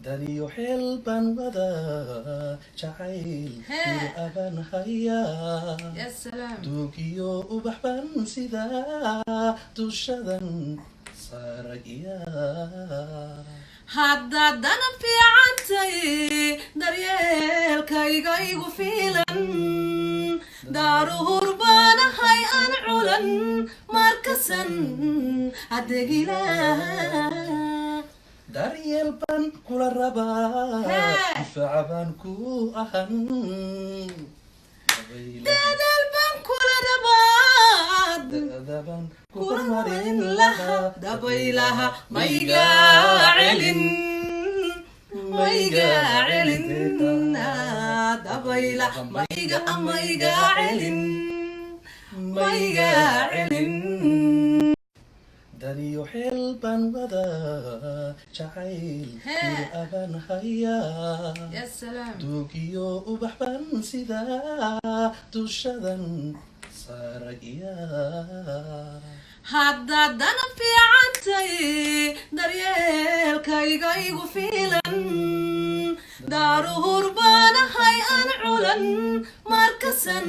daniyo xeel baan wadaa jacayl bir aban hayaa يا سلام duugiyo ubax baan sidaa dushadan saarayaa haddaadana fiicantay daryeelkayga igu fiilan daaruhur baanahay aan culan markasan adegila daryeel baan kula rabaa difaaca baan ku ahan dadal baan kula rabaa dadaban ku kurmarin hormarin laha lahaa dabaylaha mayga celin mayga celin dabaylaha mayga celin mayga celin daniyo xeel baan wadaa jacayl bir aban hayaa يا سلام duugiyo ubax baan sidaa dushadan saarayaa haddaadana fiicantay daryeelkayga igu fiilan daaruhur baanahay aan culan markasan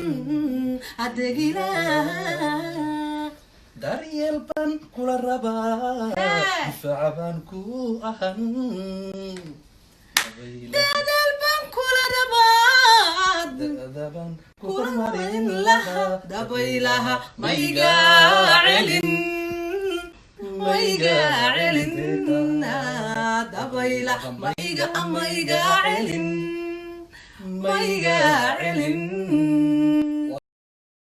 adegila daryeel baan kula rabaa difaaca baan ku ahan dadal baan kula rabaa dadaban ku kurmarin hormarin laha lahaa dabaylaha mayga celin mayga celin dabaylaha mayga celin mayga celin